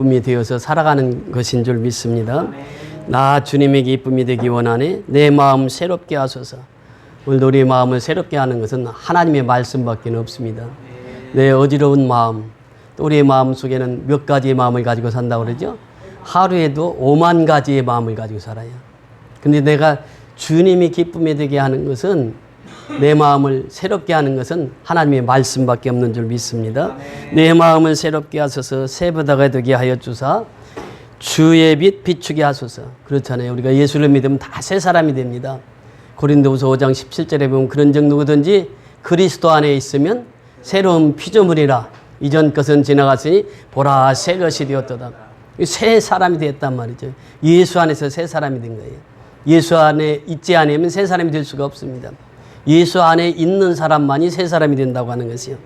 기쁨이 되어서 살아가는 것인 줄 믿습니다. 나 주님의 기쁨이 되기 원하네. 내 마음 새롭게 하소서. 오늘도 우리의 마음을 새롭게 하는 것은 하나님의 말씀밖에 없습니다. 내 어지러운 마음, 또 우리의 마음 속에는 몇 가지의 마음을 가지고 산다고 그러죠. 하루에도 5만 가지의 마음을 가지고 살아요. 근데 내가 주님이 기쁨이 되게 하는 것은, 내 마음을 새롭게 하는 것은 하나님의 말씀밖에 없는 줄 믿습니다. 내 마음을 새롭게 하소서. 새 바다가 되게 하여 주사 주의 빛 비추게 하소서. 그렇잖아요. 우리가 예수를 믿으면 다 새 사람이 됩니다. 고린도후서 5장 17절에 보면 그런즉 누구든지 그리스도 안에 있으면 새로운 피조물이라. 이전 것은 지나갔으니 보라 새 것이 되었도다. 새 사람이 되었단 말이죠. 예수 안에서 새 사람이 된 거예요. 예수 안에 있지 않으면 새 사람이 될 수가 없습니다. 예수 안에 있는 사람만이 새 사람이 된다고 하는 것이요.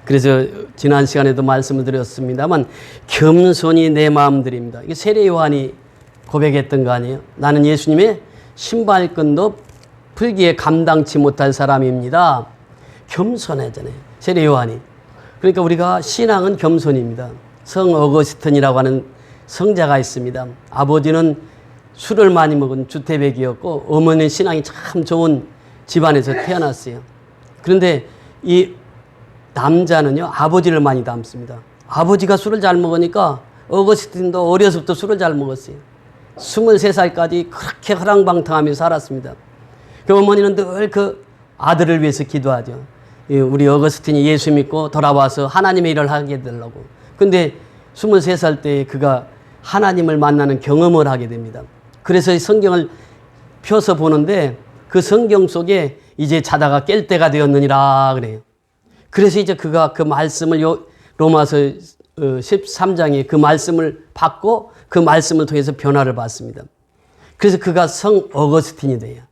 그래서 지난 시간에도 말씀을 드렸습니다만 겸손히 내 마음들입니다. 이게 세례 요한이 고백했던 거 아니에요? 나는 예수님의 신발끈도 풀기에 감당치 못할 사람입니다. 겸손하잖아요. 세례 요한이. 그러니까 우리가 신앙은 겸손입니다. 성 어거스틴이라고 하는 성자가 있습니다. 아버지는 술을 많이 먹은 주태백이었고 어머니는 신앙이 참 좋은 집안에서 태어났어요. 그런데 이 남자는요, 아버지를 많이 닮습니다. 아버지가 술을 잘 먹으니까 어거스틴도 어려서부터 술을 잘 먹었어요. 23살까지 그렇게 허랑방탕하며 살았습니다. 그 어머니는 늘 그 아들을 위해서 기도하죠. 우리 어거스틴이 예수 믿고 돌아와서 하나님의 일을 하게 되려고. 근데 23살 때 그가 하나님을 만나는 경험을 하게 됩니다. 그래서 성경을 펴서 보는데 그 성경 속에 이제 자다가 깰 때가 되었느니라 그래요. 그래서 이제 그가 그 말씀을 로마서 13장에 그 말씀을 받고 그 말씀을 통해서 변화를 받습니다. 그래서 그가 성 어거스틴이 돼요.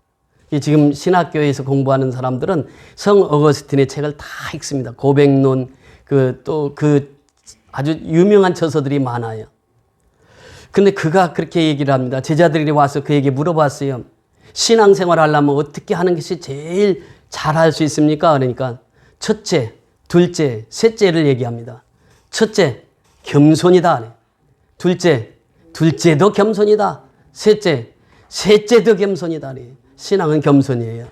지금 신학교에서 공부하는 사람들은 성 어거스틴의 책을 다 읽습니다. 고백론, 또 아주 유명한 저서들이 많아요. 근데 그가 그렇게 얘기를 합니다. 제자들이 와서 그에게 물어봤어요. 신앙생활 하려면 어떻게 하는 것이 제일 잘할 수 있습니까? 그러니까 첫째, 둘째, 셋째를 얘기합니다. 첫째, 겸손이다. 둘째, 둘째도 겸손이다. 셋째, 셋째도 겸손이다. 신앙은 겸손이에요.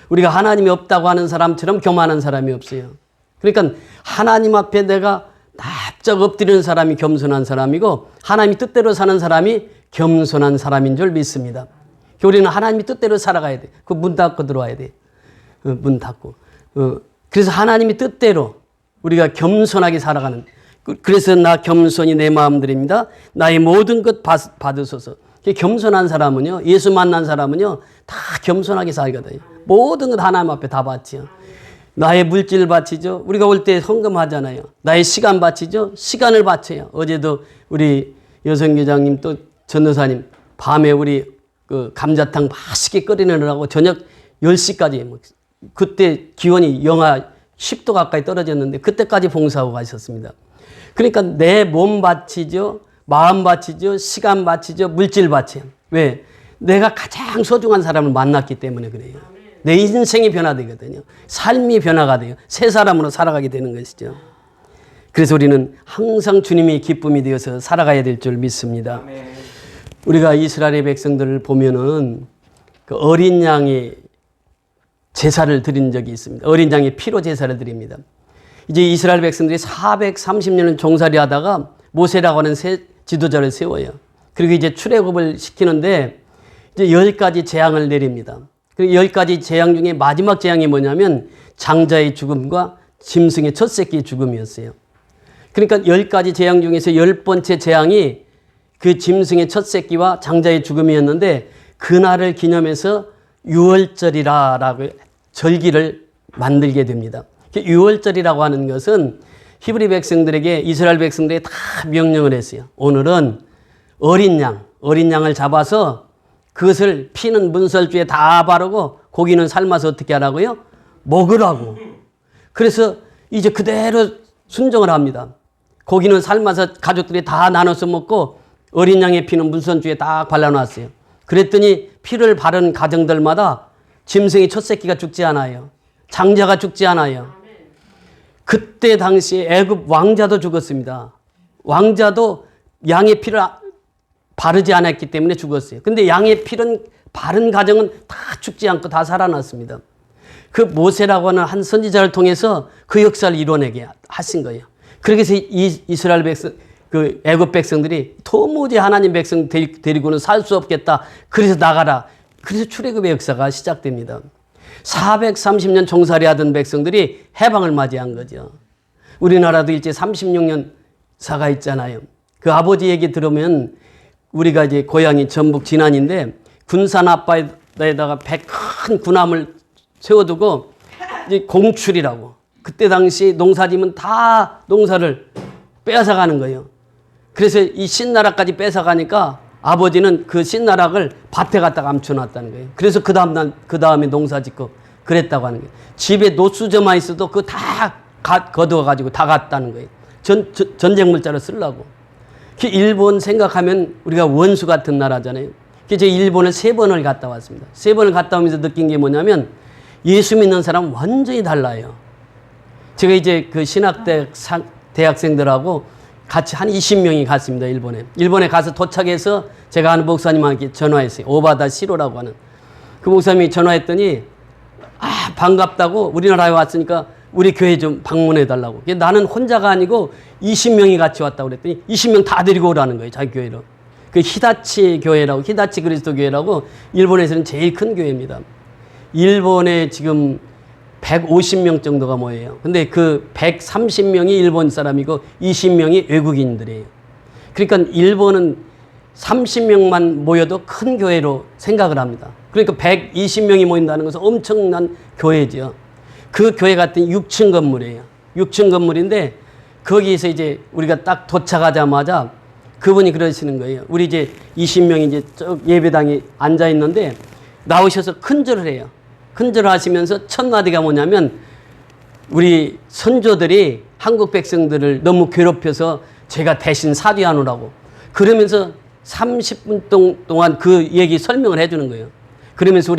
우리가 하나님이 없다고 하는 사람처럼 교만한 사람이 없어요. 그러니까 하나님 앞에 내가 납작 엎드리는 사람이 겸손한 사람이고 하나님이 뜻대로 사는 사람이 겸손한 사람인 줄 믿습니다. 우리는 하나님이 뜻대로 살아가야 돼. 그 문 닫고 들어와야 돼. 문 닫고. 그래서 하나님이 뜻대로 우리가 겸손하게 살아가는. 그래서 나 겸손히 내 마음들입니다. 나의 모든 것 받으소서. 겸손한 사람은요, 예수 만난 사람은요, 다 겸손하게 살거든요. 모든 것 하나님 앞에 다 바치죠. 나의 물질 바치죠. 우리가 올 때 헌금하잖아요. 나의 시간 바치죠. 시간을 바쳐요. 어제도 우리 여성교장님 또 전도사님 밤에 우리 그 감자탕 맛있게 끓이느라고 저녁 10시까지 그때 기온이 영하 10도 가까이 떨어졌는데 그때까지 봉사하고 가셨습니다. 그러니까 내 몸 바치죠. 마음 바치죠. 시간 바치죠. 물질 바쳐요. 왜? 내가 가장 소중한 사람을 만났기 때문에 그래요. 내 인생이 변화되거든요. 삶이 변화가 돼요. 새 사람으로 살아가게 되는 것이죠. 그래서 우리는 항상 주님이 기쁨이 되어서 살아가야 될 줄 믿습니다. 우리가 이스라엘의 백성들을 보면은 그 어린 양의 제사를 드린 적이 있습니다. 어린 양의 피로 제사를 드립니다. 이제 이스라엘 백성들이 430년을 종살이 하다가 모세라고 하는 새 지도자를 세워요. 그리고 이제 출애굽을 시키는데 이제 10가지 재앙을 내립니다. 그리고 10가지 재앙 중에 마지막 재앙이 뭐냐면 장자의 죽음과 짐승의 첫 새끼의 죽음이었어요. 그러니까 10가지 재앙 중에서 10번째 재앙이 그 짐승의 첫 새끼와 장자의 죽음이었는데 그날을 기념해서 유월절이라고 절기를 만들게 됩니다. 유월절이라고 하는 것은 히브리 백성들에게 이스라엘 백성들에게 다 명령을 했어요. 오늘은 어린 양을 잡아서 그것을 피는 문설주에 다 바르고 고기는 삶아서 어떻게 하라고요? 먹으라고. 그래서 이제 그대로 순종을 합니다. 고기는 삶아서 가족들이 다 나눠서 먹고 어린 양의 피는 문선주에 딱 발라놨어요. 그랬더니 피를 바른 가정들마다 짐승의 첫 새끼가 죽지 않아요. 장자가 죽지 않아요. 그때 당시에 애굽 왕자도 죽었습니다. 왕자도 양의 피를 바르지 않았기 때문에 죽었어요. 근데 양의 피는 바른 가정은 다 죽지 않고 다 살아났습니다. 그 모세라고 하는 한 선지자를 통해서 그 역사를 이뤄내게 하신 거예요. 그렇게 해서 이스라엘 백성, 그 애굽 백성들이 도무지 하나님 백성 데리고는 살 수 없겠다. 그래서 나가라. 그래서 출애굽의 역사가 시작됩니다. 430년 종살이 하던 백성들이 해방을 맞이한 거죠. 우리나라도 일제 36년사가 있잖아요. 그 아버지 얘기 들으면 우리가 이제 고향이 전북 진안인데 군산 앞바다에다가 큰 군함을 세워두고 이제 공출이라고, 그때 당시 농사지면 다 농사를 빼앗아가는 거예요. 그래서 이 신나락까지 뺏어가니까 아버지는 그 신나락을 밭에 갖다가 감춰놨다는 거예요. 그래서 그 다음에 농사 짓고 그랬다고 하는 거예요. 집에 노수저만 있어도 그거 다 거두어가지고 다 갔다는 거예요. 전쟁 물자로 쓰려고. 일본 생각하면 우리가 원수 같은 나라잖아요. 그래서 일본을 3번을 갔다 왔습니다. 3번을 갔다 오면서 느낀 게 뭐냐면 예수 믿는 사람은 완전히 달라요. 제가 이제 그 신학대 대학생들하고 같이 한 20명이 갔습니다. 일본에 가서 도착해서 제가 아는 목사님한테 전화했어요. 오바다 시로라고 하는. 그 목사님이 전화했더니 반갑다고, 우리나라에 왔으니까 우리 교회 좀 방문해 달라고. 나는 혼자가 아니고 20명이 같이 왔다고 그랬더니 20명 다 데리고 오라는 거예요. 자기 교회로. 그 히다치 교회라고, 히다치 그리스도 교회라고 일본에서는 제일 큰 교회입니다. 일본에 지금 150명 정도가 모여요. 근데 그 130명이 일본 사람이고 20명이 외국인들이에요. 그러니까 일본은 30명만 모여도 큰 교회로 생각을 합니다. 그러니까 120명이 모인다는 것은 엄청난 교회죠. 그 교회 같은 6층 건물이에요. 6층 건물인데 거기에서 이제 우리가 딱 도착하자마자 그분이 그러시는 거예요. 우리 이제 20명이 이제 예배당에 앉아 있는데 나오셔서 큰절을 해요. 큰절을 하시면서 첫 마디가 뭐냐면 우리 선조들이 한국 백성들을 너무 괴롭혀서 제가 대신 사죄하노라고. 그러면서 30분 동안 그 얘기 설명을 해주는 거예요. 그러면서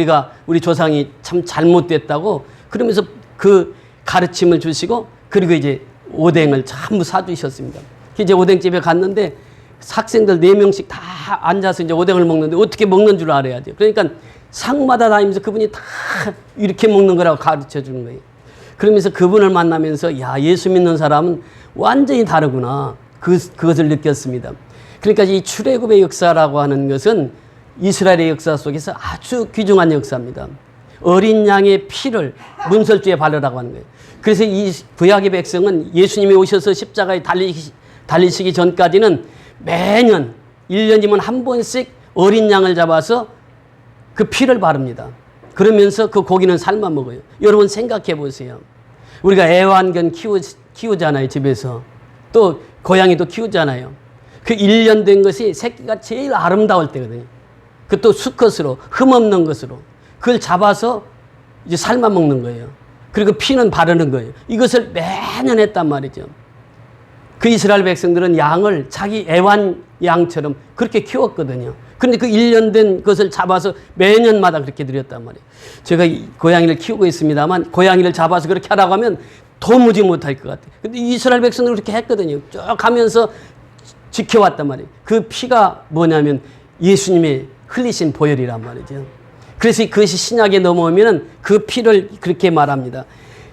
우리 조상이 참 잘못됐다고 그러면서 그 가르침을 주시고 그리고 이제 오뎅을 전부 사주셨습니다. 이제 오뎅집에 갔는데 학생들 4명씩 다 앉아서 이제 오뎅을 먹는데 어떻게 먹는 줄 알아야죠. 그러니까 상마다 다니면서 그분이 다 이렇게 먹는 거라고 가르쳐 주는 거예요. 그러면서 그분을 만나면서 야, 예수 믿는 사람은 완전히 다르구나. 그것을 느꼈습니다. 그러니까 이 출애굽의 역사라고 하는 것은 이스라엘의 역사 속에서 아주 귀중한 역사입니다. 어린 양의 피를 문설주에 바르라고 하는 거예요. 그래서 이 구약의 백성은 예수님이 오셔서 십자가에 달리시기 전까지는 매년 1년이면 한 번씩 어린 양을 잡아서 그 피를 바릅니다. 그러면서 그 고기는 삶아 먹어요. 여러분 생각해 보세요. 우리가 애완견 키우잖아요. 집에서. 또 고양이도 키우잖아요. 그 1년 된 것이 새끼가 제일 아름다울 때거든요. 그 또 수컷으로 흠없는 것으로 그걸 잡아서 이제 삶아 먹는 거예요. 그리고 피는 바르는 거예요. 이것을 매년 했단 말이죠. 그 이스라엘 백성들은 양을 자기 애완 양처럼 그렇게 키웠거든요. 그런데 그 1년 된 것을 잡아서 매년마다 그렇게 드렸단 말이에요. 제가 고양이를 키우고 있습니다만 고양이를 잡아서 그렇게 하라고 하면 도무지 못할 것 같아요. 근데 이스라엘 백성들은 그렇게 했거든요. 쭉 가면서 지켜왔단 말이에요. 그 피가 뭐냐면 예수님의 흘리신 보혈이란 말이죠. 그래서 그것이 신약에 넘어오면 그 피를 그렇게 말합니다.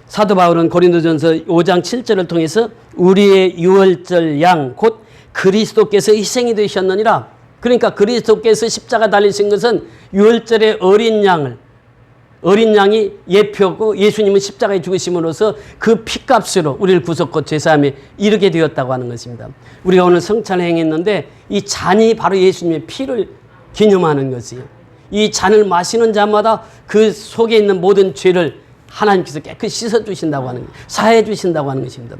사도 바울은 고린도전서 5장 7절을 통해서 우리의 유월절 양 곧 그리스도께서 희생이 되셨느니라. 그러니까 그리스도께서 십자가 달리신 것은 유월절의 어린 양이 예표고 예수님은 십자가에 죽으심으로써 그 피값으로 우리를 구속고 죄사함에 이르게 되었다고 하는 것입니다. 우리가 오늘 성찬을 행했는데 이 잔이 바로 예수님의 피를 기념하는 것이에요. 이 잔을 마시는 자마다 그 속에 있는 모든 죄를 하나님께서 깨끗이 씻어주신다고 하는 거예요. 사해주신다고 하는 것입니다.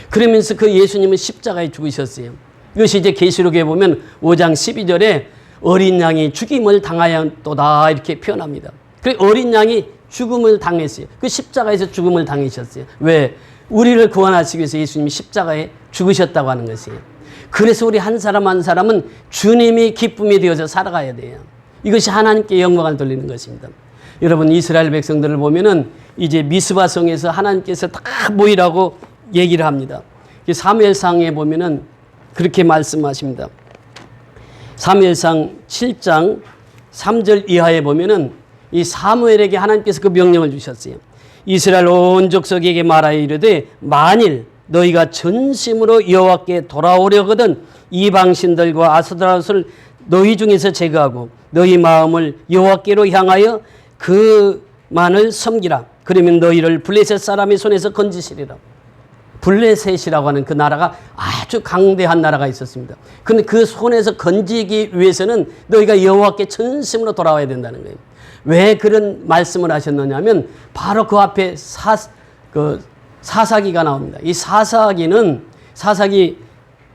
그러면서 그 예수님은 십자가에 죽으셨어요. 이것이 이제 계시록에 보면 5장 12절에 어린 양이 죽임을 당하였도다 이렇게 표현합니다. 그 어린 양이 죽음을 당했어요. 그 십자가에서 죽음을 당하셨어요. 왜? 우리를 구원하시기 위해서 예수님이 십자가에 죽으셨다고 하는 것이에요. 그래서 우리 한 사람 한 사람은 주님이 기쁨이 되어서 살아가야 돼요. 이것이 하나님께 영광을 돌리는 것입니다. 여러분 이스라엘 백성들을 보면은 이제 미스바 성에서 하나님께서 다 모이라고 얘기를 합니다. 사무엘상에 보면은 그렇게 말씀하십니다. 사무엘상 7장 3절 이하에 보면은 이 사무엘에게 하나님께서 그 명령을 주셨어요. 이스라엘 온 족속에게 말하여 이르되 만일 너희가 전심으로 여호와께 돌아오려거든 이방신들과 아스타롯을 너희 중에서 제거하고 너희 마음을 여호와께로 향하여 그만을 섬기라. 그러면 너희를 블레셋 사람의 손에서 건지시리라. 블레셋이라고 하는 그 나라가 아주 강대한 나라가 있었습니다. 근데 그 손에서 건지기 위해서는 너희가 여호와께 전심으로 돌아와야 된다는 거예요. 왜 그런 말씀을 하셨느냐면 바로 그 앞에 사사기가 나옵니다. 이 사사기는 사사기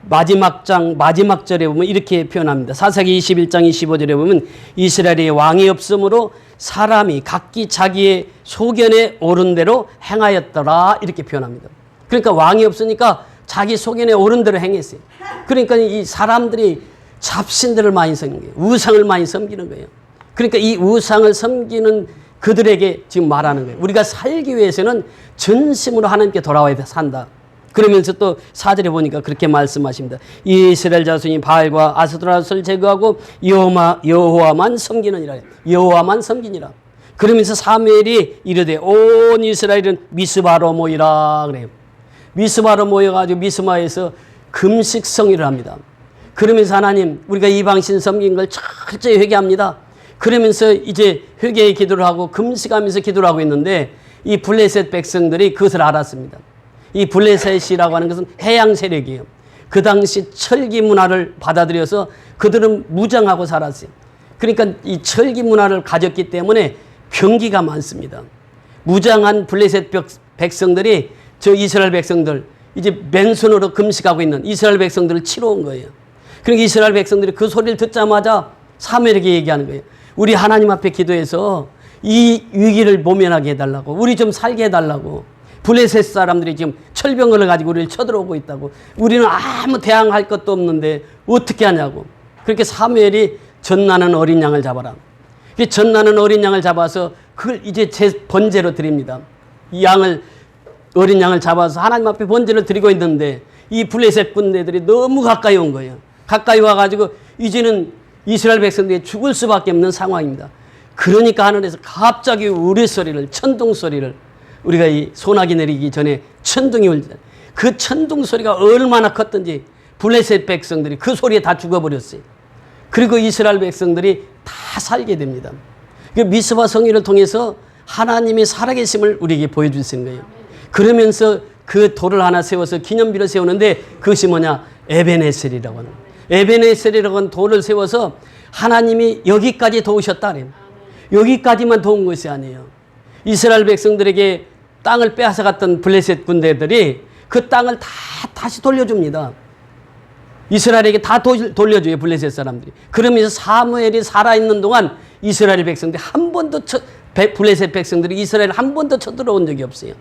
마지막 장 마지막 절에 보면 이렇게 표현합니다. 사사기 21장 25절에 보면 이스라엘의 왕이 없으므로 사람이 각기 자기의 소견에 옳은 대로 행하였더라 이렇게 표현합니다. 그러니까 왕이 없으니까 자기 소견에 옳은 대로 행했어요. 그러니까 이 사람들이 잡신들을 많이 섬기는 거예요. 우상을 많이 섬기는 거예요. 그러니까 이 우상을 섬기는 그들에게 지금 말하는 거예요. 우리가 살기 위해서는 전심으로 하나님께 돌아와야 산다. 그러면서 또 4절에 보니까 그렇게 말씀하십니다. 이스라엘 자손이 바알과 아스토롯을 제거하고 여호와만 섬기느니라. 여호와만 섬기니라. 그러면서 사무엘이 이르되 온 이스라엘은 미스바로 모이라 그래요. 미스바로 모여가지고 미스마에서 금식 성의를 합니다. 그러면서 하나님 우리가 이방신 섬긴 걸 철저히 회개합니다. 그러면서 이제 회개의 기도를 하고 금식하면서 기도를 하고 있는데 이 블레셋 백성들이 그것을 알았습니다. 이 블레셋이라고 하는 것은 해양 세력이에요. 그 당시 철기 문화를 받아들여서 그들은 무장하고 살았어요. 그러니까 이 철기 문화를 가졌기 때문에 병기가 많습니다. 무장한 블레셋 백성들이 저 이스라엘 백성들 이제 맨손으로 금식하고 있는 이스라엘 백성들을 치러 온 거예요. 그러니까 이스라엘 백성들이 그 소리를 듣자마자 사무엘에게 얘기하는 거예요. 우리 하나님 앞에 기도해서 이 위기를 모면하게 해달라고, 우리 좀 살게 해달라고. 블레셋 사람들이 지금 철병을 가지고 우리를 쳐들어오고 있다고. 우리는 아무 대항할 것도 없는데 어떻게 하냐고. 그렇게 사무엘이 젖나는 어린 양을 잡아라. 젖나는 어린 양을 잡아서 그걸 이제 제 번제로 드립니다. 이 어린 양을 잡아서 하나님 앞에 번제를 드리고 있는데 이 블레셋 군대들이 너무 가까이 온 거예요. 가까이 와가지고 이제는 이스라엘 백성들이 죽을 수밖에 없는 상황입니다. 그러니까 하늘에서 갑자기 우레소리를, 천둥소리를, 우리가 이 소나기 내리기 전에 천둥이 울잖아요. 그 천둥소리가 얼마나 컸던지 블레셋 백성들이 그 소리에 다 죽어버렸어요. 그리고 이스라엘 백성들이 다 살게 됩니다. 그 미스바 성의를 통해서 하나님의 살아계심을 우리에게 보여주시는 거예요. 그러면서 그 돌을 하나 세워서 기념비를 세우는데 그것이 뭐냐? 에베네셀이라고 하는 거예요. 에베네셀이라고 하는 돌을 세워서 하나님이 여기까지 도우셨다 그래요. 여기까지만 도운 것이 아니에요. 이스라엘 백성들에게 땅을 빼앗아갔던 블레셋 군대들이 그 땅을 다시 돌려줍니다. 이스라엘에게 다 돌려줘요, 블레셋 사람들이. 그러면서 사무엘이 살아있는 동안 이스라엘 백성들이 한 번도 블레셋 백성들이 이스라엘 한 번도 쳐들어온 적이 없어요.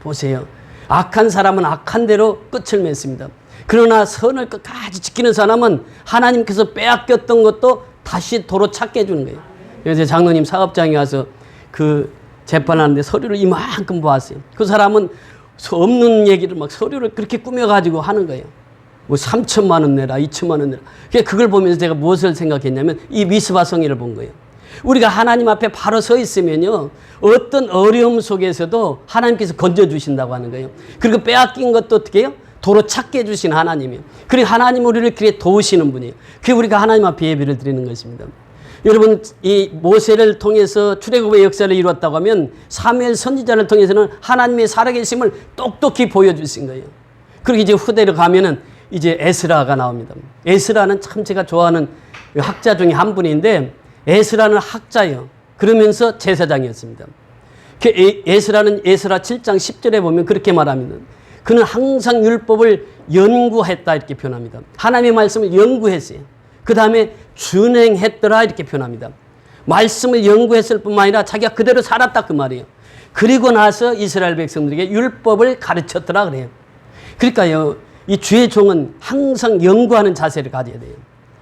보세요. 악한 사람은 악한 대로 끝을 맺습니다. 그러나 선을 끝까지 지키는 사람은 하나님께서 빼앗겼던 것도 다시 도로 찾게 해주는 거예요. 그래서 장로님 사업장에 와서 그 재판하는데 서류를 이만큼 보았어요. 그 사람은 없는 얘기를 막 서류를 그렇게 꾸며가지고 하는 거예요. 뭐 3천만 원 내라, 2천만 원 내라. 그걸 보면서 제가 무엇을 생각했냐면 이 미스바 성의를 본 거예요. 우리가 하나님 앞에 바로 서 있으면요, 어떤 어려움 속에서도 하나님께서 건져주신다고 하는 거예요. 그리고 빼앗긴 것도 어떻게 해요? 도로 찾게 해주신 하나님이에요. 그리고 하나님 우리를 그렇게 도우시는 분이에요. 그게 우리가 하나님 앞에 예배를 드리는 것입니다. 여러분, 이 모세를 통해서 출애굽의 역사를 이루었다고 하면 사무엘 선지자를 통해서는 하나님의 살아계심을 똑똑히 보여주신 거예요. 그리고 이제 후대로 가면은 이제 에스라가 나옵니다. 에스라는 참 제가 좋아하는 학자 중에 한 분인데 에스라는 학자예요. 그러면서 제사장이었습니다. 에스라는 에스라 7장 10절에 보면 그렇게 말합니다. 그는 항상 율법을 연구했다 이렇게 표현합니다. 하나님의 말씀을 연구했어요. 그 다음에 준행했더라 이렇게 표현합니다. 말씀을 연구했을 뿐만 아니라 자기가 그대로 살았다 그 말이에요. 그리고 나서 이스라엘 백성들에게 율법을 가르쳤더라 그래요. 그러니까요, 이 주의 종은 항상 연구하는 자세를 가져야 돼요.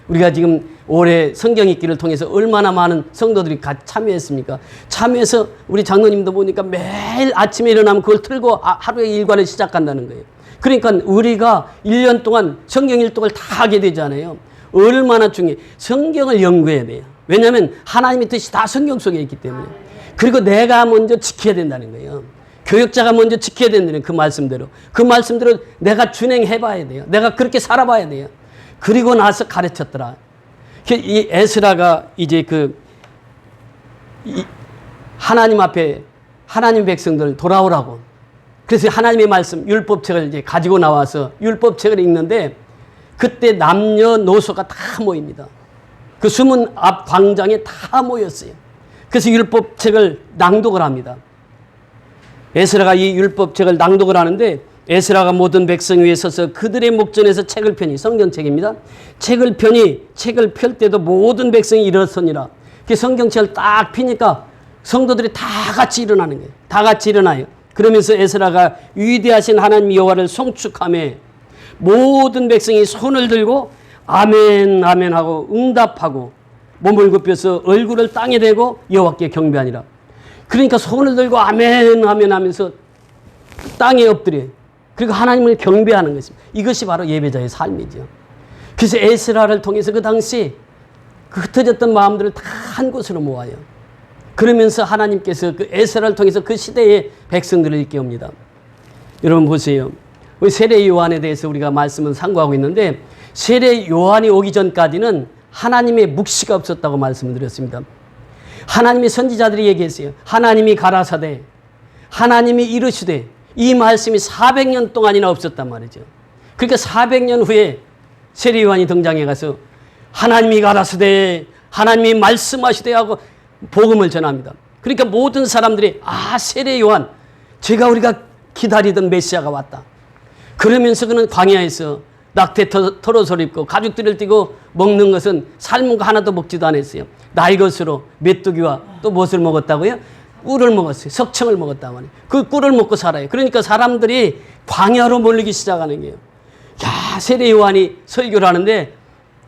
우리가 지금 올해 성경 읽기를 통해서 얼마나 많은 성도들이 참여했습니까? 참여해서 우리 장로님도 보니까 매일 아침에 일어나면 그걸 틀고 하루의 일과를 시작한다는 거예요. 그러니까 우리가 1년 동안 성경 일독을 다 하게 되잖아요. 얼마나 중요해. 성경을 연구해야 돼요. 왜냐하면 하나님의 뜻이 다 성경 속에 있기 때문에. 그리고 내가 먼저 지켜야 된다는 거예요. 교역자가 먼저 지켜야 된다는 그 말씀대로. 그 말씀대로 내가 준행해 봐야 돼요. 내가 그렇게 살아봐야 돼요. 그리고 나서 가르쳤더라. 이 에스라가 이제 하나님 앞에 하나님 백성들 돌아오라고. 그래서 하나님의 말씀, 율법책을 이제 가지고 나와서 율법책을 읽는데 그때 남녀노소가 다 모입니다. 그 수문 앞 광장에 다 모였어요. 그래서 율법책을 낭독을 합니다. 에스라가 이 율법책을 낭독을 하는데 에스라가 모든 백성 위에 서서 그들의 목전에서 책을 펴니, 성경책입니다. 책을 펼 때도 모든 백성이 일어서니라. 성경책을 딱 피니까 성도들이 다 같이 일어나는 거예요. 다 같이 일어나요. 그러면서 에스라가 위대하신 하나님 여호와를 송축하며 모든 백성이 손을 들고 아멘 아멘 하고 응답하고 몸을 굽혀서 얼굴을 땅에 대고 여호와께 경배하니라. 그러니까 손을 들고 아멘 아멘 하면서 땅에 엎드려요. 그리고 하나님을 경배하는 것입니다. 이것이 바로 예배자의 삶이죠. 그래서 에스라를 통해서 그 당시 그 흩어졌던 마음들을 다 한 곳으로 모아요. 그러면서 하나님께서 그 에스라를 통해서 그 시대의 백성들을 일깨웁니다. 여러분 보세요. 우리 세례 요한에 대해서 우리가 말씀을 상고하고 있는데 세례 요한이 오기 전까지는 하나님의 묵시가 없었다고 말씀을 드렸습니다. 하나님의 선지자들이 얘기했어요. 하나님이 가라사대, 하나님이 이르시되, 이 말씀이 400년 동안이나 없었단 말이죠. 그러니까 400년 후에 세례 요한이 등장해 가서 하나님이 가라사대, 하나님이 말씀하시되 하고 복음을 전합니다. 그러니까 모든 사람들이 세례 요한, 우리가 기다리던 메시아가 왔다. 그러면서 그는 광야에서 낙태 털옷을 입고 가죽들을 띠고 먹는 것은 삶은 거 하나도 먹지도 않았어요. 나이 것으로 메뚜기와 또 무엇을 먹었다고요? 꿀을 먹었어요. 석청을 먹었다고 하네요. 그 꿀을 먹고 살아요. 그러니까 사람들이 광야로 몰리기 시작하는 거예요. 세례 요한이 설교를 하는데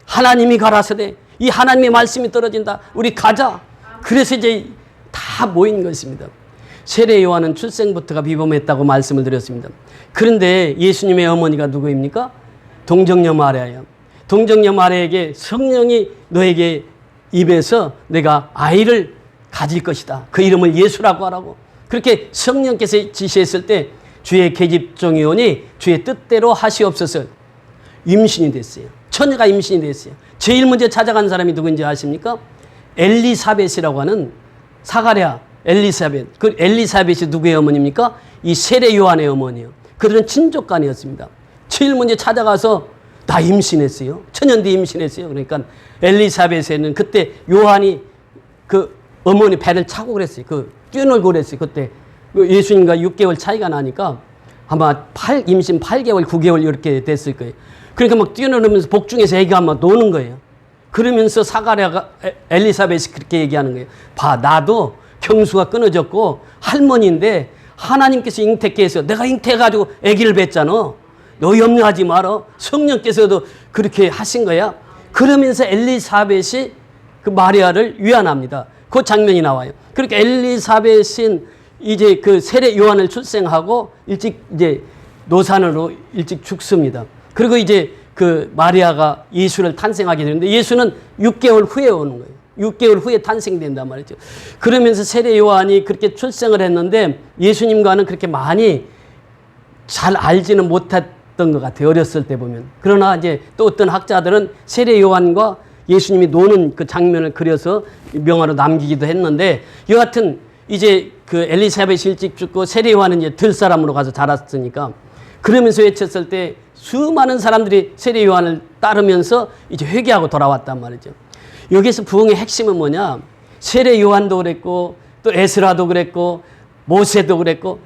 하나님이 가라사대, 이 하나님의 말씀이 떨어진다. 우리 가자. 그래서 이제 다 모인 것입니다. 세례 요한은 출생부터가 비범했다고 말씀을 드렸습니다. 그런데 예수님의 어머니가 누구입니까? 동정녀 마리아예요. 동정녀 마리아에게 성령이 너에게 입에서 내가 아이를 가질 것이다. 그 이름을 예수라고 하라고. 그렇게 성령께서 지시했을 때 주의 계집종이 오니 주의 뜻대로 하시옵소서. 임신이 됐어요. 처녀가 임신이 됐어요. 제일 먼저 찾아간 사람이 누구인지 아십니까? 엘리사벳이라고 하는 사가랴 엘리사벳. 그 엘리사벳이 누구의 어머니입니까? 이 세례 요한의 어머니요. 그들은 친족간이었습니다. 제일 먼저 찾아가서 다 임신했어요. 천년뒤 임신했어요. 그러니까 엘리사벳에는 그때 요한이 그 어머니 배를 차고 그랬어요. 뛰어놀고 그랬어요. 그때 예수님과 6개월 차이가 나니까 아마 임신 8개월, 9개월 이렇게 됐을 거예요. 그러니까 막 뛰어놀면서 복중에서 애기가 막 노는 거예요. 그러면서 사가랴가 엘리사벳이 그렇게 얘기하는 거예요. 나도 경수가 끊어졌고 할머니인데 하나님께서 잉태케 해서 내가 잉태해가지고 아기를 뵀잖아. 너 염려하지 마라. 성령께서도 그렇게 하신 거야. 그러면서 엘리사벳이 그 마리아를 위안합니다. 그 장면이 나와요. 그러니까 엘리사벳은 이제 그 세례 요한을 출생하고 일찍 이제 노산으로 일찍 죽습니다. 그리고 이제 그 마리아가 예수를 탄생하게 되는데 예수는 6개월 후에 오는 거예요. 6개월 후에 탄생된단 말이죠. 그러면서 세례 요한이 그렇게 출생을 했는데 예수님과는 그렇게 많이 잘 알지는 못했던 것 같아요. 어렸을 때 보면. 그러나 이제 또 어떤 학자들은 세례 요한과 예수님이 노는 그 장면을 그려서 명화로 남기기도 했는데 여하튼 이제 그 엘리사벳이 일찍 죽고 세례 요한은 이제 들사람으로 가서 자랐으니까 그러면서 외쳤을 때 수많은 사람들이 세례 요한을 따르면서 이제 회개하고 돌아왔단 말이죠. 여기서 부흥의 핵심은 뭐냐? 세례 요한도 그랬고 또 에스라도 그랬고 모세도 그랬고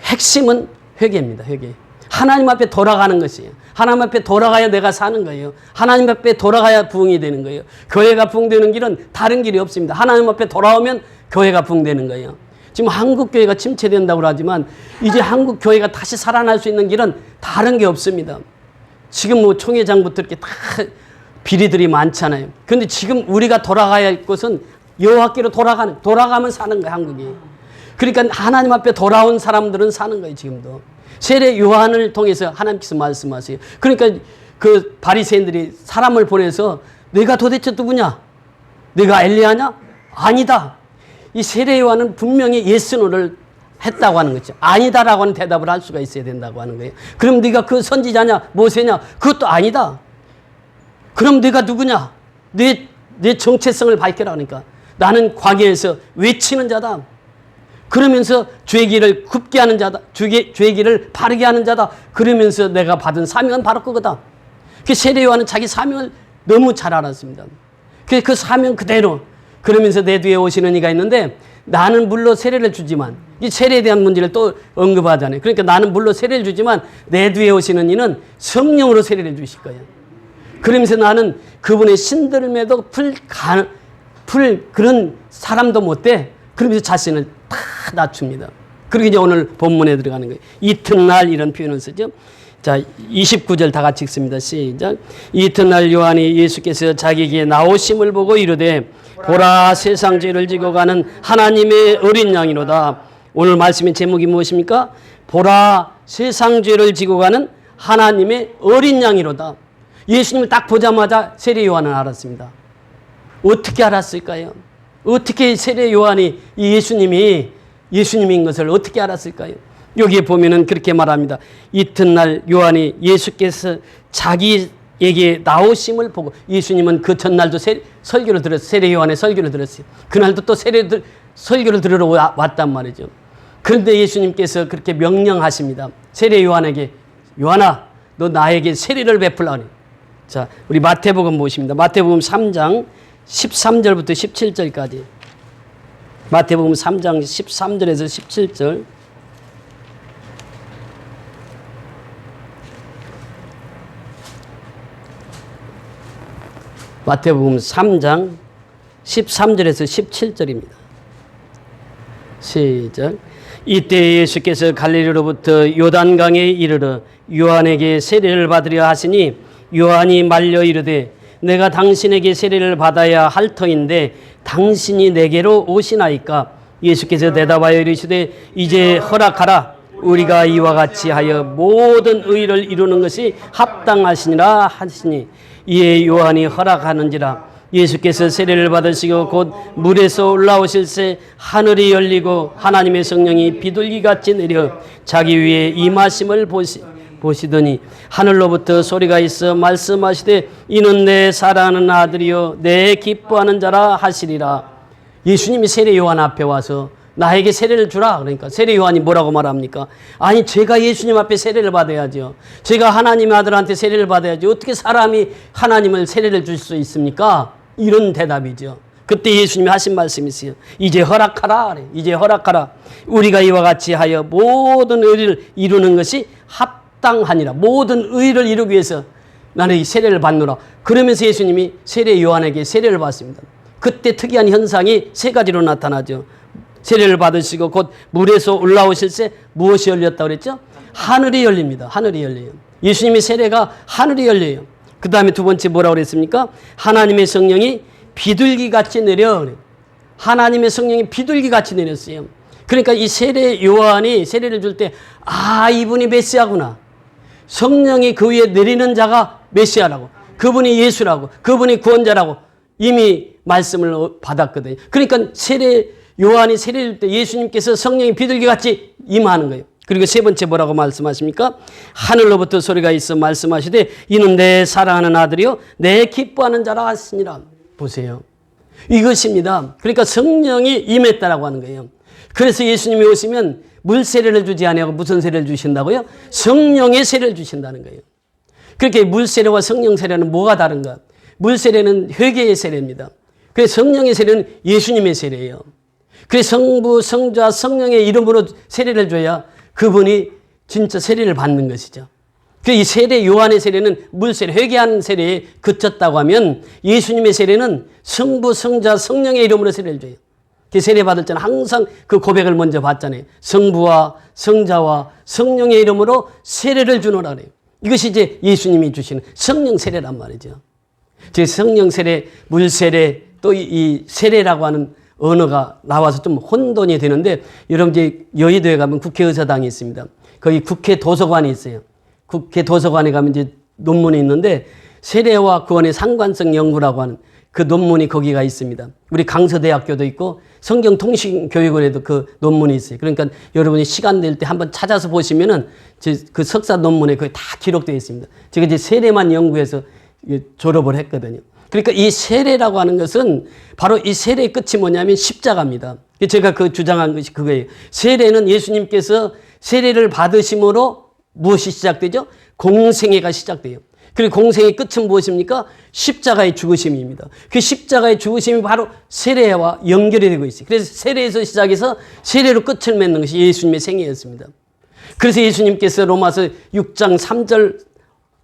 핵심은 회개입니다. 회개. 하나님 앞에 돌아가는 것이에요. 하나님 앞에 돌아가야 내가 사는 거예요. 하나님 앞에 돌아가야 부흥이 되는 거예요. 교회가 부흥되는 길은 다른 길이 없습니다. 하나님 앞에 돌아오면 교회가 부흥되는 거예요. 지금 한국 교회가 침체된다고 하지만 이제 한국 교회가 다시 살아날 수 있는 길은 다른 게 없습니다. 지금 뭐 총회장부터 이렇게 다 비리들이 많잖아요. 그런데 지금 우리가 돌아가야 할 것은 여호와께로 돌아가면 사는 거예요, 한국이. 그러니까 하나님 앞에 돌아온 사람들은 사는 거예요, 지금도. 세례 요한을 통해서 하나님께서 말씀하세요. 그러니까 그 바리새인들이 사람을 보내서 내가 도대체 누구냐? 내가 엘리야냐? 아니다. 이 세례 요한은 분명히 예스노를 했다고 하는 거죠. 아니다라고 하는 대답을 할 수가 있어야 된다고 하는 거예요. 그럼 네가 그 선지자냐? 모세냐? 그것도 아니다. 그럼 네가 누구냐? 내 정체성을 밝혀라 하니까 나는 광야에서 외치는 자다. 그러면서 죄기를 굽게 하는 자다. 죄기를 바르게 하는 자다. 그러면서 내가 받은 사명은 바로 그거다. 그 세례 요한은 자기 사명을 너무 잘 알았습니다. 그 사명 그대로 그러면서 내 뒤에 오시는 이가 있는데 나는 물론 세례를 주지만 이 세례에 대한 문제를 또 언급하잖아요. 그러니까 나는 물론 세례를 주지만 내 뒤에 오시는 이는 성령으로 세례를 주실 거예요. 그러면서 나는 그분의 신들음에도 풀 그런 사람도 못 돼. 그러면서 자신을 다 낮춥니다. 그리고 이제 오늘 본문에 들어가는 거예요. 이튿날 이런 표현을 쓰죠. 자, 29절 다 같이 읽습니다. 시작. 이튿날 요한이 예수께서 자기에게 나오심을 보고 이르되 보라 세상 죄를 지고 가는 하나님의 어린 양이로다. 오늘 말씀의 제목이 무엇입니까? 보라 세상 죄를 지고 가는 하나님의 어린 양이로다. 예수님을 딱 보자마자 세례 요한은 알았습니다. 어떻게 알았을까요? 어떻게 세례 요한이 이 예수님인 것을 어떻게 알았을까요? 여기에 보면은 그렇게 말합니다. 이튿날 요한이 예수께서 자기에게 나오심을 보고 예수님은 그 전날도 설교를 들었어요. 세례 요한의 설교를 들었어요. 그날도 또 설교를 들으러 왔단 말이죠. 그런데 예수님께서 그렇게 명령하십니다. 세례 요한에게 요한아 너 나에게 세례를 베풀라. 자, 우리 마태복음 보십니다. 마태복음 3장 13절부터 17절까지. 마태복음 3장 13절에서 17절. 마태복음 3장 13절에서 17절입니다. 시작. 이때 예수께서 갈릴리로부터 요단강에 이르러 요한에게 세례를 받으려 하시니 요한이 말려 이르되 내가 당신에게 세례를 받아야 할 터인데 당신이 내게로 오시나이까? 예수께서 대답하여 이르시되 이제 허락하라. 우리가 이와 같이 하여 모든 의를 이루는 것이 합당하시니라 하시니 이에 요한이 허락하는지라. 예수께서 세례를 받으시고 곧 물에서 올라오실새 하늘이 열리고 하나님의 성령이 비둘기같이 내려 자기 위에 임하심을 보시더니 하늘로부터 소리가 있어 말씀하시되 이는 내 사랑하는 아들이요 내 기뻐하는 자라 하시리라. 예수님이 세례 요한 앞에 와서 나에게 세례를 주라. 그러니까 세례 요한이 뭐라고 말합니까? 아니 제가 예수님 앞에 세례를 받아야죠. 제가 하나님의 아들한테 세례를 받아야죠. 어떻게 사람이 하나님을 세례를 줄 수 있습니까? 이런 대답이죠. 그때 예수님이 하신 말씀이 있어요. 이제 허락하라. 이제 허락하라. 우리가 이와 같이 하여 모든 의를 이루는 것이 합당하니라. 모든 의를 이루기 위해서 나는 이 세례를 받노라. 그러면서 예수님이 세례 요한에게 세례를 받습니다. 그때 특이한 현상이 세 가지로 나타나죠. 세례를 받으시고 곧 물에서 올라오실새 무엇이 열렸다고 그랬죠? 하늘이 열립니다. 하늘이 열려요. 예수님의 세례가 하늘이 열려요. 그 다음에 두 번째 뭐라고 그랬습니까? 하나님의 성령이 비둘기같이 내려. 하나님의 성령이 비둘기같이 내렸어요. 그러니까 이 세례 요한이 세례를 줄 때 이분이 메시아구나. 성령이 그 위에 내리는 자가 메시아라고. 그분이 예수라고. 그분이 구원자라고 이미 말씀을 받았거든요. 그러니까 요한이 세례를 줄 때 예수님께서 성령이 비둘기같이 임하는 거예요. 그리고 세 번째 뭐라고 말씀하십니까? 하늘로부터 소리가 있어 말씀하시되 이는 내 사랑하는 아들이요 내 기뻐하는 자라 하시니라. 보세요. 이것입니다. 그러니까 성령이 임했다라고 하는 거예요. 그래서 예수님이 오시면 물 세례를 주지 아니하고 무슨 세례를 주신다고요? 성령의 세례를 주신다는 거예요. 그렇게 물 세례와 성령 세례는 뭐가 다른가? 물 세례는 회개의 세례입니다. 그래서 성령의 세례는 예수님의 세례예요. 그래서 성부, 성자, 성령의 이름으로 세례를 줘야 그분이 진짜 세례를 받는 것이죠. 이 세례, 요한의 세례는 물세례, 회개하는 세례에 그쳤다고 하면 예수님의 세례는 성부, 성자, 성령의 이름으로 세례를 줘요. 그 세례 받을 때는 항상 그 고백을 먼저 받잖아요. 성부와 성자와 성령의 이름으로 세례를 주노라 그래요. 이것이 이제 예수님이 주시는 성령 세례란 말이죠. 즉 성령 세례, 물 세례, 또 이 세례라고 하는 언어가 나와서 좀 혼돈이 되는데 여러분 이제 여의도에 가면 국회의사당이 있습니다. 거기 국회 도서관이 있어요. 국회 도서관에 가면 이제 논문이 있는데 세례와 구원의 상관성 연구라고 하는 그 논문이 거기가 있습니다. 우리 강서대학교도 있고 성경통신교육원에도 그 논문이 있어요. 그러니까 여러분이 시간 될 때 한번 찾아서 보시면은 그 석사 논문에 거기 다 기록되어 있습니다. 제가 이제 세례만 연구해서 졸업을 했거든요. 그러니까 이 세례라고 하는 것은 바로 이 세례의 끝이 뭐냐면 십자가입니다. 제가 그 주장한 것이 그거예요. 세례는 예수님께서 세례를 받으심으로 무엇이 시작되죠? 공생애가 시작돼요. 그리고 공생의 끝은 무엇입니까? 십자가의 죽으심입니다. 그 십자가의 죽으심이 바로 세례와 연결이 되고 있어요. 그래서 세례에서 시작해서 세례로 끝을 맺는 것이 예수님의 생애였습니다. 그래서 예수님께서 로마서 6장 3절에서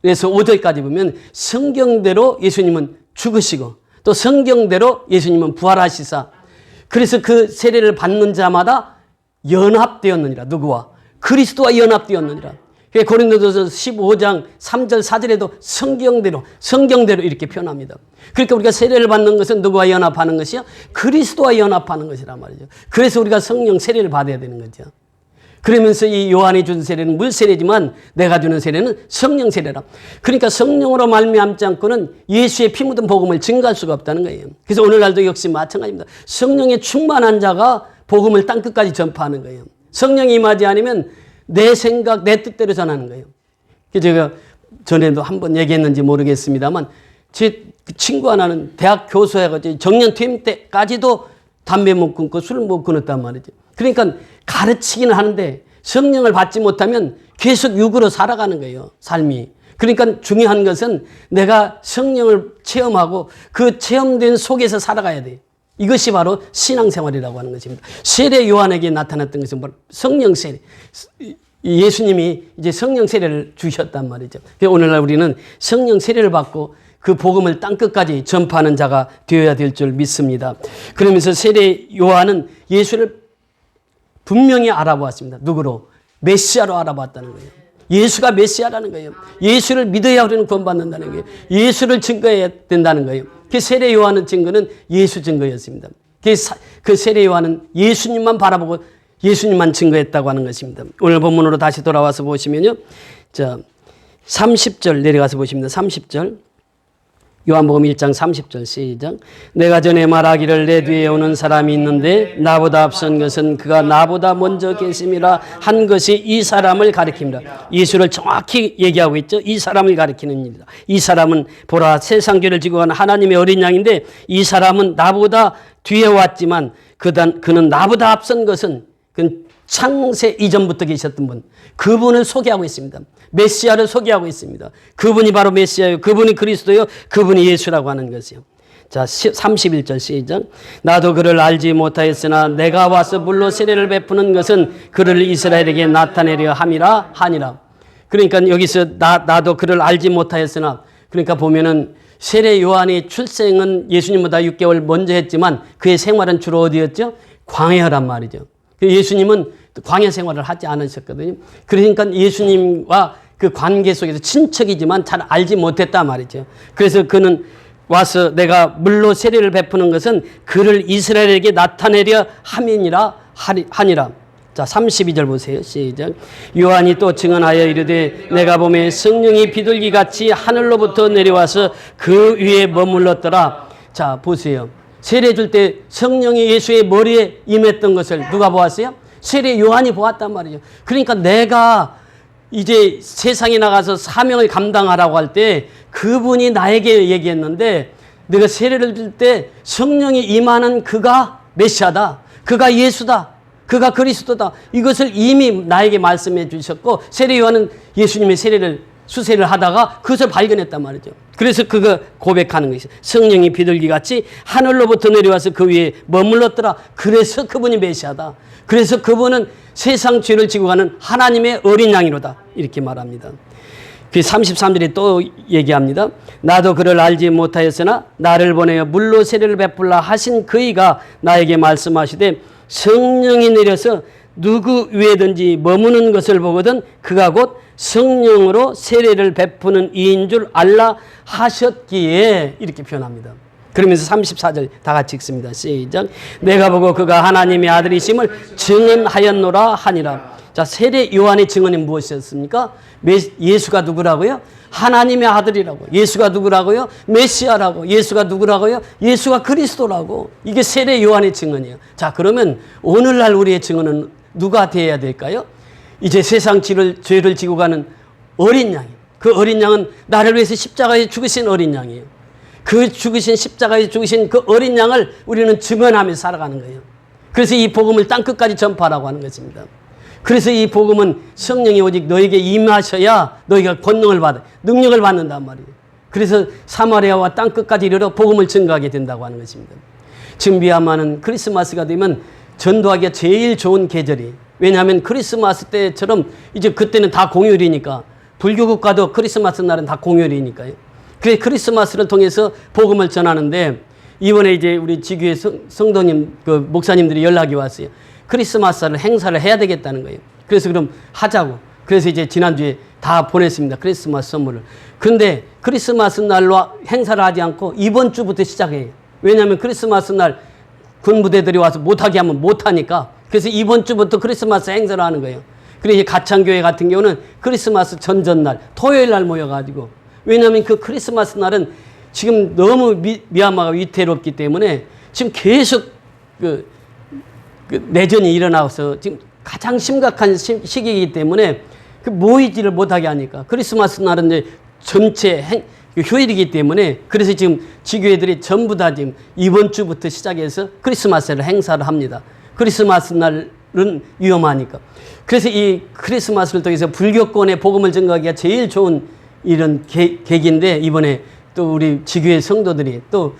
5절까지 보면 성경대로 예수님은 죽으시고 또 성경대로 예수님은 부활하시사 그래서 그 세례를 받는 자마다 연합되었느니라. 누구와? 그리스도와 연합되었느니라. 고린도전서 15장 3절 4절에도 성경대로 이렇게 표현합니다. 그러니까 우리가 세례를 받는 것은 누구와 연합하는 것이요? 그리스도와 연합하는 것이란 말이죠. 그래서 우리가 성령 세례를 받아야 되는 거죠. 그러면서 이 요한이 준 세례는 물세례지만 내가 주는 세례는 성령 세례라. 그러니까 성령으로 말미암지 않고는 예수의 피 묻은 복음을 증거할 수가 없다는 거예요. 그래서 오늘날도 역시 마찬가지입니다. 성령에 충만한 자가 복음을 땅끝까지 전파하는 거예요. 성령이 임하지 않으면 내 생각, 내 뜻대로 전하는 거예요. 제가 전에도 한번 얘기했는지 모르겠습니다만 제 친구 하나는 대학 교수해가지고 정년 퇴임 때까지도 담배 못 끊고 술 못 끊었단 말이죠. 그러니까 가르치기는 하는데 성령을 받지 못하면 계속 육으로 살아가는 거예요. 삶이. 그러니까 중요한 것은 내가 성령을 체험하고 그 체험된 속에서 살아가야 돼요. 이것이 바로 신앙생활이라고 하는 것입니다. 세례 요한에게 나타났던 것은 바로 성령 세례. 예수님이 이제 성령 세례를 주셨단 말이죠. 오늘날 우리는 성령 세례를 받고 그 복음을 땅끝까지 전파하는 자가 되어야 될 줄 믿습니다. 그러면서 세례 요한은 예수를 분명히 알아보았습니다. 누구로? 메시아로 알아봤다는 거예요. 예수가 메시아라는 거예요. 예수를 믿어야 우리는 구원받는다는 거예요. 예수를 증거해야 된다는 거예요. 그 세례 요한의 증거는 예수 증거였습니다. 그 세례 요한은 예수님만 바라보고 예수님만 증거했다고 하는 것입니다. 오늘 본문으로 다시 돌아와서 보시면요. 자, 30절 내려가서 보십니다. 30절. 요한복음 1장 30절 시작. 내가 전에 말하기를 내 뒤에 오는 사람이 있는데 나보다 앞선 것은 그가 나보다 먼저 계심이라 한 것이 이 사람을 가리킵니다. 예수를 정확히 얘기하고 있죠. 이 사람을 가리키는 일이다. 이 사람은 보라 세상 죄를 지고 간 하나님의 어린 양인데 이 사람은 나보다 뒤에 왔지만 그는 나보다 앞선 것은 그 창세 이전부터 계셨던 분, 그분을 소개하고 있습니다. 메시아를 소개하고 있습니다. 그분이 바로 메시아요. 그분이 그리스도요. 그분이 예수라고 하는 것이요. 자, 31절 시작. 나도 그를 알지 못하였으나 내가 와서 물로 세례를 베푸는 것은 그를 이스라엘에게 나타내려 함이라 하니라. 그러니까 여기서 나도 그를 알지 못하였으나 그러니까 보면은 세례 요한의 출생은 예수님보다 6개월 먼저 했지만 그의 생활은 주로 어디였죠? 광야란 말이죠. 예수님은 광야 생활을 하지 않으셨거든요. 그러니까 예수님과 그 관계 속에서 친척이지만 잘 알지 못했단 말이죠. 그래서 그는 와서 내가 물로 세례를 베푸는 것은 그를 이스라엘에게 나타내려 함이니라 하니라. 자, 32절 보세요. 시작. 요한이 또 증언하여 이르되 내가 보매 성령이 비둘기같이 하늘로부터 내려와서 그 위에 머물렀더라. 자, 보세요. 세례 줄 때 성령이 예수의 머리에 임했던 것을 누가 보았어요? 세례 요한이 보았단 말이죠. 그러니까 내가 이제 세상에 나가서 사명을 감당하라고 할 때 그분이 나에게 얘기했는데 내가 세례를 줄 때 성령이 임하는 그가 메시아다. 그가 예수다. 그가 그리스도다. 이것을 이미 나에게 말씀해 주셨고 세례 요한은 예수님의 수세를 하다가 그것을 발견했단 말이죠. 그래서 그거 고백하는 것이 성령이 비둘기같이 하늘로부터 내려와서 그 위에 머물렀더라. 그래서 그분이 메시아다. 그래서 그분은 세상 죄를 지고 가는 하나님의 어린 양이로다. 이렇게 말합니다. 그 33절에 또 얘기합니다. 나도 그를 알지 못하였으나 나를 보내어 물로 세례를 베풀라 하신 그이가 나에게 말씀하시되 성령이 내려서 누구 위에든지 머무는 것을 보거든 그가 곧 성령으로 세례를 베푸는 이인 줄 알라 하셨기에 이렇게 표현합니다. 그러면서 34절 다 같이 읽습니다. 시작. 내가 보고 그가 하나님의 아들이심을 증언하였노라 하니라. 자, 세례 요한의 증언이 무엇이었습니까? 예수가 누구라고요? 하나님의 아들이라고. 예수가 누구라고요? 메시아라고. 예수가 누구라고요? 예수가 그리스도라고. 이게 세례 요한의 증언이에요. 자, 그러면 오늘날 우리의 증언은 누가 되어야 될까요? 이제 세상 죄를 지고 가는 어린 양이에요. 그 어린 양은 나를 위해서 십자가에 죽으신 어린 양이에요. 그 죽으신 십자가에 죽으신 그 어린 양을 우리는 증언하며 살아가는 거예요. 그래서 이 복음을 땅끝까지 전파하라고 하는 것입니다. 그래서 이 복음은 성령이 오직 너에게 임하셔야 너희가 권능을 받아 능력을 받는단 말이에요. 그래서 사마리아와 땅끝까지 이르러 복음을 증거하게 된다고 하는 것입니다. 지금 미얀마는 크리스마스가 되면 전도하기가 제일 좋은 계절이에요. 왜냐하면 크리스마스 때처럼 이제 그때는 다 공휴일이니까 불교 국가도 크리스마스 날은 다 공휴일이니까요. 그래서 크리스마스를 통해서 복음을 전하는데 이번에 이제 우리 지교회 성도님, 그 목사님들이 연락이 왔어요. 크리스마스를 행사를 해야 되겠다는 거예요. 그래서 그럼 하자고. 그래서 이제 지난주에 다 보냈습니다. 크리스마스 선물을. 그런데 크리스마스 날로 행사를 하지 않고 이번 주부터 시작해요. 왜냐하면 크리스마스 날 군부대들이 와서 못하게 하면 못하니까. 그래서 이번 주부터 크리스마스 행사를 하는 거예요. 그래서 가창교회 같은 경우는 크리스마스 전전날 토요일 날 모여가지고, 왜냐하면 그 크리스마스 날은 지금 너무 미얀마가 위태롭기 때문에 지금 계속 그 내전이 일어나서 지금 가장 심각한 시기이기 때문에 그 모이지를 못하게 하니까 크리스마스 날은 이제 전체 휴일이기 때문에, 그래서 지금 지교회들이 전부 다 지금 이번 주부터 시작해서 크리스마스를 행사를 합니다. 크리스마스 날은 위험하니까. 그래서 이 크리스마스를 통해서 불교권의 복음을 증거하기가 제일 좋은 이런 계기인데, 이번에 또 우리 지교회 성도들이 또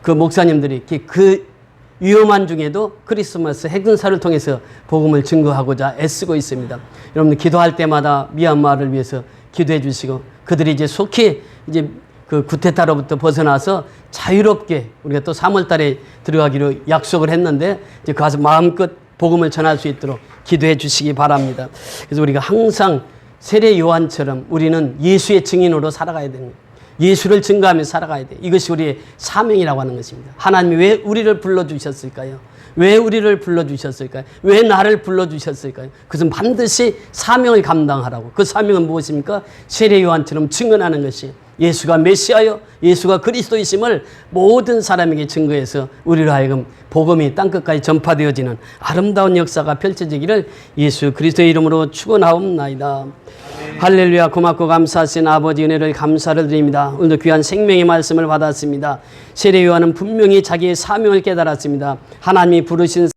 그 목사님들이 그 위험한 중에도 크리스마스 행사를 통해서 복음을 증거하고자 애쓰고 있습니다. 여러분들 기도할 때마다 미얀마를 위해서 기도해 주시고, 그들이 이제 속히 이제 그 쿠데타로부터 벗어나서 자유롭게 우리가 또 3월 달에 들어가기로 약속을 했는데, 이제 가서 마음껏 복음을 전할 수 있도록 기도해 주시기 바랍니다. 그래서 우리가 항상 세례 요한처럼 우리는 예수의 증인으로 살아가야 됩니다. 예수를 증거하며 살아가야 돼. 이것이 우리의 사명이라고 하는 것입니다. 하나님이 왜 우리를 불러주셨을까요? 왜 우리를 불러주셨을까요? 왜 나를 불러주셨을까요? 그것은 반드시 사명을 감당하라고. 그 사명은 무엇입니까? 세례 요한처럼 증언하는 것이 예수가 메시아요, 예수가 그리스도이심을 모든 사람에게 증거해서 우리로 하여금 복음이 땅끝까지 전파되어지는 아름다운 역사가 펼쳐지기를 예수 그리스도의 이름으로 축원하옵나이다. 할렐루야. 고맙고 감사하신 아버지 은혜를 감사를 드립니다. 오늘도 귀한 생명의 말씀을 받았습니다. 세례 요한은 분명히 자기의 사명을 깨달았습니다. 하나님이 부르신